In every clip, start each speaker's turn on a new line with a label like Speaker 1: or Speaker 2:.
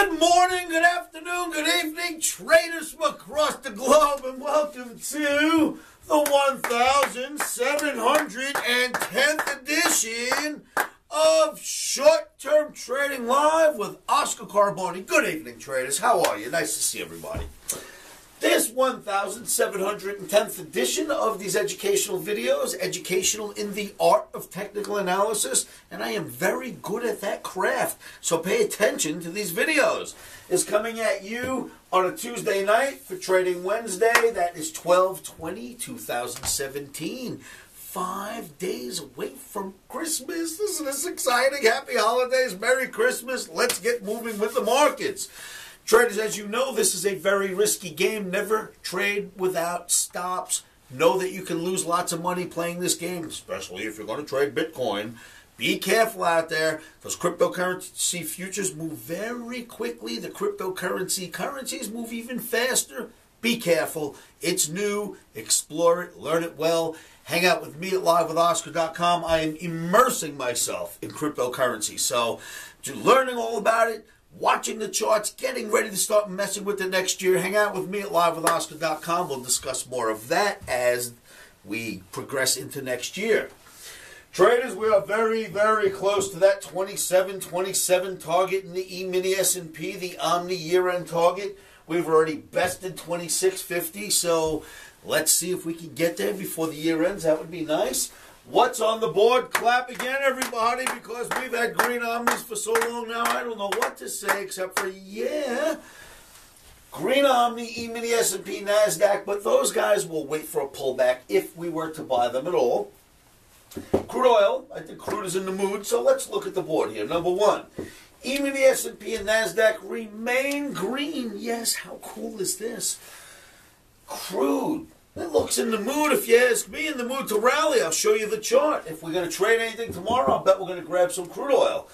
Speaker 1: Good morning, good afternoon, good evening, traders from across the globe, and welcome to the 1710th edition of Short-Term Trading Live with Oscar Carboni. Good evening, traders. How are you? Nice to see everybody. This 1710th edition of these educational videos, educational in the art of technical analysis, and I am very good at that craft, so pay attention to these videos, is coming at you on a Tuesday night for Trading Wednesday. That is 12/20/2017. 5 days away from Christmas. Isn't this exciting? Happy holidays, Merry Christmas. Let's get moving with the markets. Traders, as you know, this is a very risky game. Never trade without stops. Know that you can lose lots of money playing this game, especially if you're going to trade Bitcoin. Be careful out there. Those cryptocurrency futures move very quickly. The currencies move even faster. Be careful. It's new. Explore it. Learn it well. Hang out with me at livewithoscar.com. I am immersing myself in cryptocurrency. So, learning all about it, watching the charts, getting ready to start messing with it next year. Hang out with me at livewithoscar.com. We'll discuss more of that as we progress into next year. Traders, we are very, very close to that 27 target in the emini S&P, the Omni year-end target. We've already bested 2650, so let's see if we can get there before the year ends. That would be nice. What's on the board? Clap again, everybody, because we've had green omnis for so long now. I don't know what to say except for, yeah, green omni, emini S&P, NASDAQ, but those guys will wait for a pullback if we were to buy them at all. Crude oil, I think crude is in the mood, so let's look at the board here. Number one, emini S&P and NASDAQ remain green. Yes, how cool is this? Crude. It looks in the mood, if you ask me, in the mood to rally. I'll show you the chart. If we're going to trade anything tomorrow, I'll bet we're going to grab some crude oil.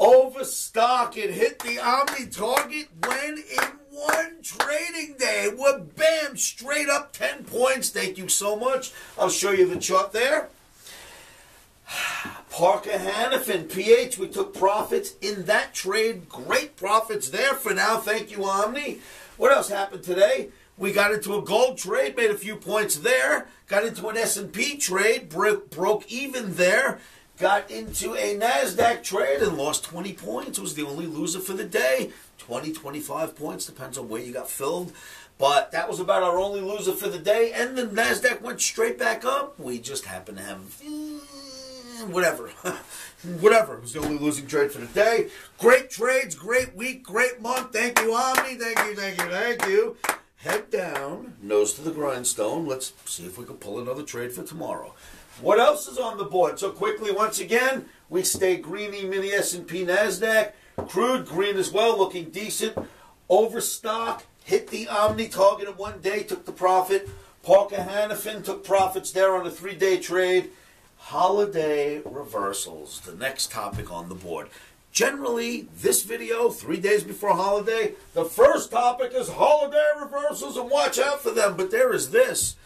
Speaker 1: Overstock, it hit the Omni target when in one trading day. We're bam, straight up 10 points. Thank you so much. I'll show you the chart there. Parker Hannifin, PH, we took profits in that trade. Great profits there for now. Thank you, Omni. What else happened today? We got into a gold trade, made a few points there. Got into an S&P trade, broke even there. Got into a NASDAQ trade and lost 20 points. Was the only loser for the day. 20, 25 points, depends on where you got filled. But that was about our only loser for the day. And the NASDAQ went straight back up. We just happened to have, whatever. Whatever. It was the only losing trade for the day. Great trades, great week, great month. Thank you, Omni. Thank you, thank you, thank you. Head down, nose to the grindstone. Let's see if we can pull another trade for tomorrow. What else is on the board? So quickly, once again, we stay green, mini S&P, NASDAQ. Crude, green as well, looking decent. Overstock, hit the Omni target in one day, took the profit. Parker Hannifin took profits there on a 3-day trade. Holiday reversals, the next topic on the board. Generally, this video, 3 days before holiday, the first topic is holiday reversals, and watch out for them. But there is this.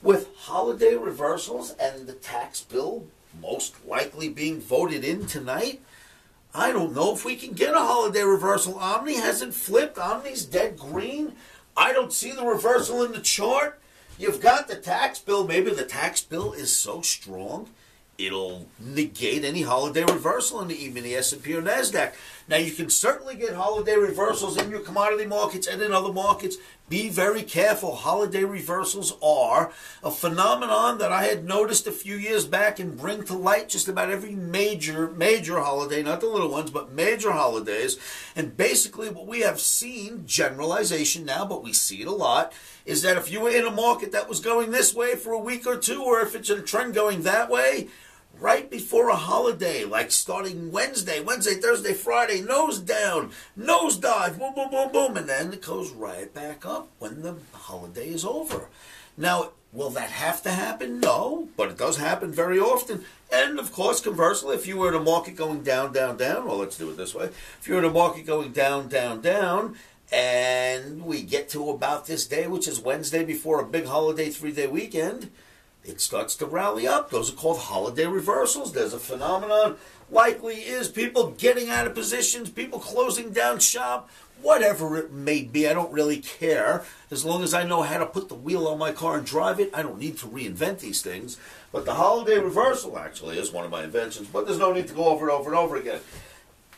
Speaker 1: With holiday reversals and the tax bill most likely being voted in tonight, I don't know if we can get a holiday reversal. Omni hasn't flipped. Omni's dead green. I don't see the reversal in the chart. You've got the tax bill. Maybe the tax bill is so strong it'll negate any holiday reversal in the emini S&P or NASDAQ. Now, you can certainly get holiday reversals in your commodity markets and in other markets. Be very careful. Holiday reversals are a phenomenon that I had noticed a few years back and bring to light just about every major holiday, not the little ones, but major holidays. And basically what we have seen, generalization now, but we see it a lot, is that if you were in a market that was going this way for a week or two, or if it's a trend going that way, right before a holiday, like starting Wednesday, Thursday, Friday, nose down, nose dive, boom, boom, boom, boom, and then it goes right back up when the holiday is over. Now, will that have to happen? No, but it does happen very often. And, of course, conversely, if you were in a market going down, down, down, well, let's do it this way. If you're in a market going down, down, down, and we get to about this day, which is Wednesday before a big holiday 3-day weekend, it starts to rally up. Those are called holiday reversals. There's a phenomenon likely is people getting out of positions, people closing down shop, whatever it may be. I don't really care. As long as I know how to put the wheel on my car and drive it, I don't need to reinvent these things. But the holiday reversal actually is one of my inventions, but there's no need to go over and over and over again.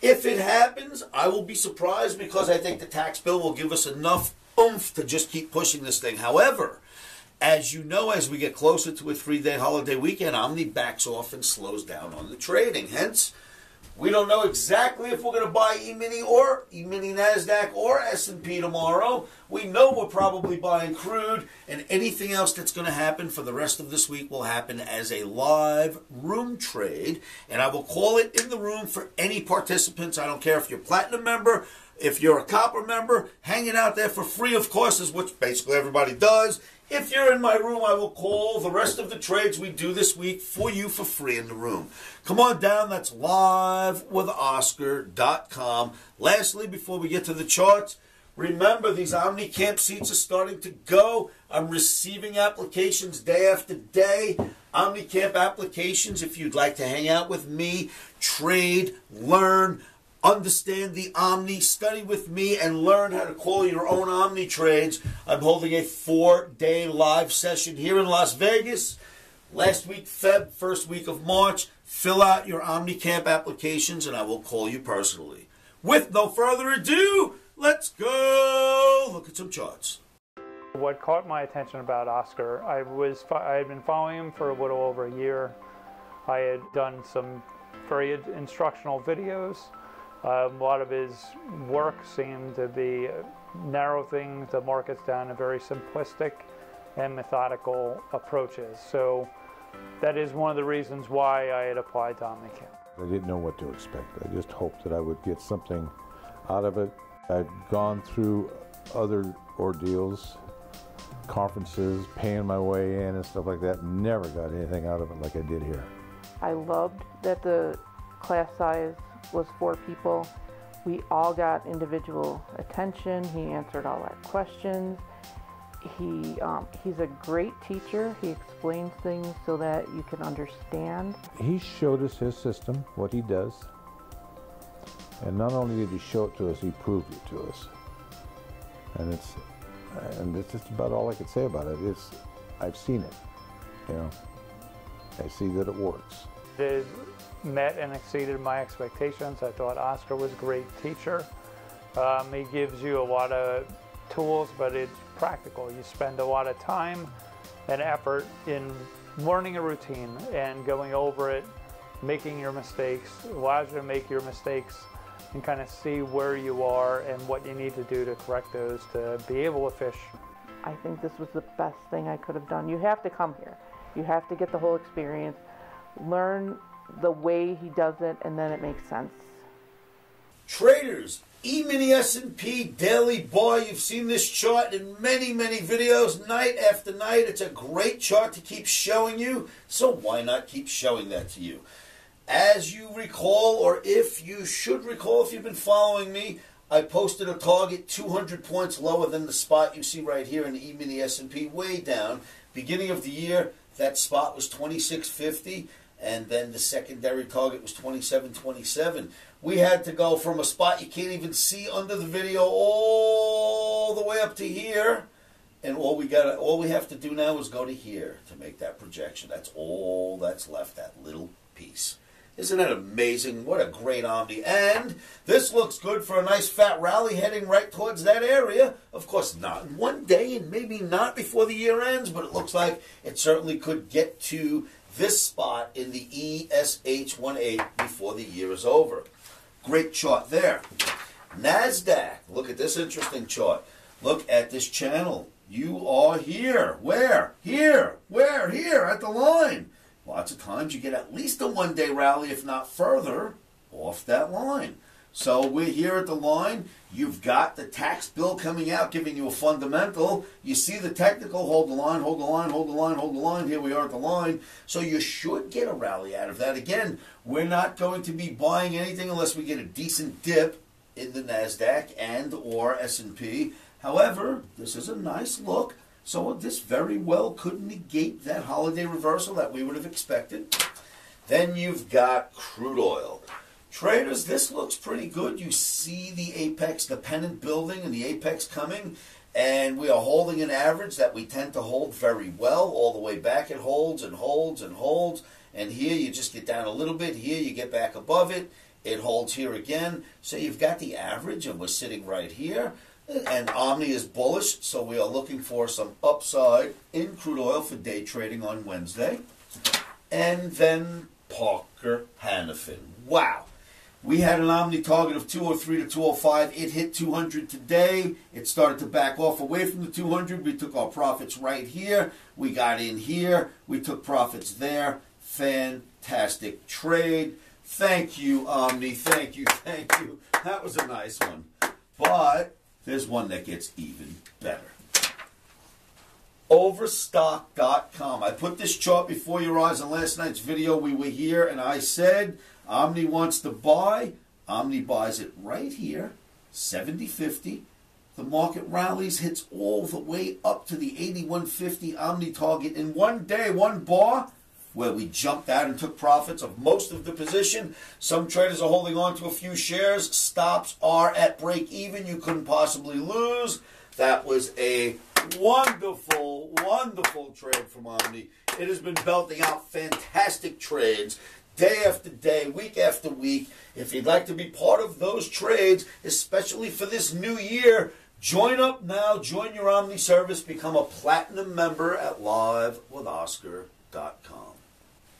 Speaker 1: If it happens, I will be surprised because I think the tax bill will give us enough oomph to just keep pushing this thing. However, as you know, as we get closer to a 3-day holiday weekend, Omni backs off and slows down on the trading. Hence, we don't know exactly if we're going to buy emini NASDAQ or S&P tomorrow. We know we're probably buying crude, and anything else that's going to happen for the rest of this week will happen as a live room trade. And I will call it in the room for any participants. I don't care if you're a platinum member, if you're a copper member, hanging out there for free, of course, is what basically everybody does. If you're in my room, I will call the rest of the trades we do this week for you for free in the room. Come on down. That's livewithoscar.com. Lastly, before we get to the charts, remember these Omni camp seats are starting to go. I'm receiving applications day after day. Omni camp applications, if you'd like to hang out with me, trade, learn, understand the Omni, study with me, and learn how to call your own Omni trades. I'm holding a 4-day live session here in Las Vegas. Last week, Feb, first week of March. Fill out your Omni Camp applications, and I will call you personally. With no further ado, let's go look at some charts.
Speaker 2: What caught my attention about Oscar, I had been following him for a little over a year. I had done some very instructional videos. A lot of his work seemed to be narrow things, the markets down to very simplistic and methodical approaches. So that is one of the reasons why I had applied to OmniCamp.
Speaker 3: I didn't know what to expect. I just hoped that I would get something out of it. I've gone through other ordeals, conferences, paying my way in and stuff like that. Never got anything out of it like I did here.
Speaker 4: I loved that the class size was 4 people. We all got individual attention. He answered all our questions. He's a great teacher. He explains things so that you can understand.
Speaker 3: He showed us his system, what he does. And not only did he show it to us, he proved it to us. And it's just about all I could say about it. I've seen it, you know. I see that it works.
Speaker 2: It met and exceeded my expectations. I thought Oscar was a great teacher. He gives you a lot of tools, but it's practical. You spend a lot of time and effort in learning a routine and going over it, making your mistakes. It allows you to make your mistakes and kind of see where you are and what you need to do to correct those to be able to fish.
Speaker 4: I think this was the best thing I could have done. You have to come here. You have to get the whole experience, learn the way he does it, and then it makes sense.
Speaker 1: Traders, emini S&P daily bar. You've seen this chart in many, many videos, night after night. It's a great chart to keep showing you, so why not keep showing that to you? As you recall, or if you should recall, if you've been following me, I posted a target 200 points lower than the spot you see right here in the emini S&P, way down. Beginning of the year, that spot was 2650. And then the secondary target was 2727. We had to go from a spot you can't even see under the video all the way up to here. And all we have to do now is go to here to make that projection. That's all that's left, that little piece. Isn't that amazing? What a great Omni. And this looks good for a nice fat rally heading right towards that area. Of course, not in one day and maybe not before the year ends, but it looks like it certainly could get to this spot in the ESH18 before the year is over. Great chart there. NASDAQ. Look at this interesting chart. Look at this channel. You are here. Where? Here. Where? Here at the line. Lots of times you get at least a one-day rally, if not further, off that line. So we're here at the line. You've got the tax bill coming out, giving you a fundamental. You see the technical, hold the line, hold the line, hold the line, hold the line. Here we are at the line. So you should get a rally out of that. Again, we're not going to be buying anything unless we get a decent dip in the NASDAQ and or S&P. However, this is a nice look. So this very well could negate that holiday reversal that we would have expected. Then you've got crude oil. Traders, this looks pretty good. You see the apex, the pennant building and the apex coming, and we are holding an average that we tend to hold very well. All the way back it holds and holds and holds, and here you just get down a little bit. Here you get back above it. It holds here again. So you've got the average, and we're sitting right here. And Omni is bullish, so we are looking for some upside in crude oil for day trading on Wednesday. And then Parker Hannifin. Wow. We had an Omni target of 203 to 205. It hit 200 today. It started to back off away from the 200. We took our profits right here. We got in here. We took profits there. Fantastic trade. Thank you, Omni. Thank you. Thank you. That was a nice one. But there's one that gets even better. Overstock.com. I put this chart before your eyes in last night's video. We were here and I said Omni wants to buy. Omni buys it right here, 70.50. The market rallies, hits all the way up to the 81.50 Omni target in one day, one bar, where we jumped out and took profits of most of the position. Some traders are holding on to a few shares. Stops are at break even. You couldn't possibly lose. That was a wonderful, wonderful trade from Omni. It has been belting out fantastic trades day after day, week after week. If you'd like to be part of those trades, especially for this new year, join up now. Join your Omni service. Become a platinum member at livewithoscar.com.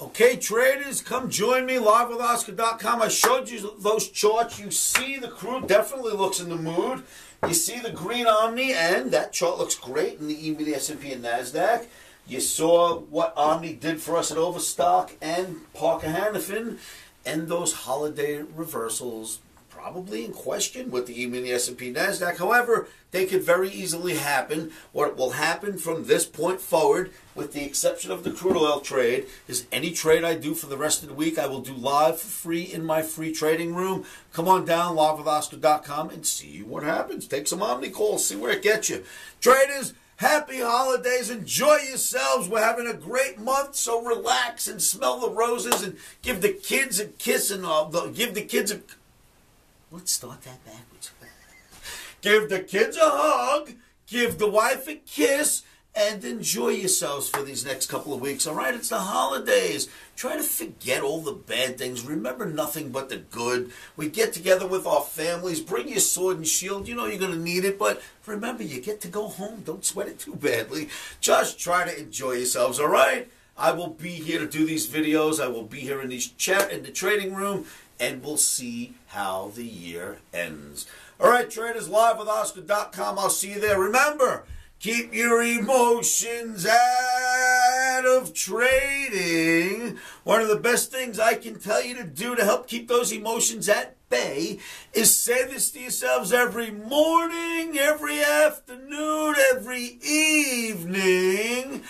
Speaker 1: Okay, traders, come join me, livewithoscar.com. I showed you those charts. You see the crude definitely looks in the mood. You see the green Omni, and that chart looks great in the emini, S&P, and NASDAQ. You saw what Omni did for us at Overstock and Parker Hannifin, and those holiday reversals probably in question with the emini, S&P, NASDAQ. However, they could very easily happen. What will happen from this point forward, with the exception of the crude oil trade, is any trade I do for the rest of the week, I will do live for free in my free trading room. Come on down, livewithoscar.com, and see what happens. Take some Omni calls, see where it gets you. Traders, happy holidays. Enjoy yourselves. We're having a great month, so relax and smell the roses and give the kids a kiss and give the kids a... Let's start that backwards. Give the kids a hug, give the wife a kiss, and enjoy yourselves for these next couple of weeks. All right, it's the holidays. Try to forget all the bad things. Remember nothing but the good. We get together with our families. Bring your sword and shield. You know you're going to need it, but remember, you get to go home. Don't sweat it too badly. Just try to enjoy yourselves, all right? I will be here to do these videos. I will be here in these in the trading room, and we'll see how the year ends. All right, traders, livewithoscar.com. I'll see you there. Remember, keep your emotions out of trading. One of the best things I can tell you to do to help keep those emotions at bay is say this to yourselves every morning, every afternoon, every evening.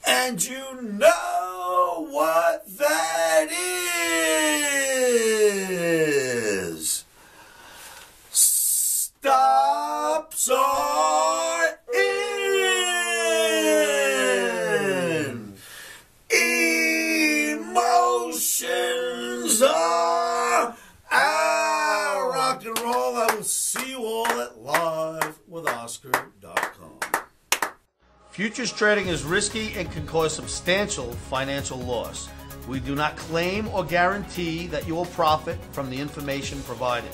Speaker 1: And you know what that is. Stops are in. Emotions are out. Rock and roll. I will see you all at livewithoscar.com. Futures trading is risky and can cause substantial financial loss. We do not claim or guarantee that you will profit from the information provided.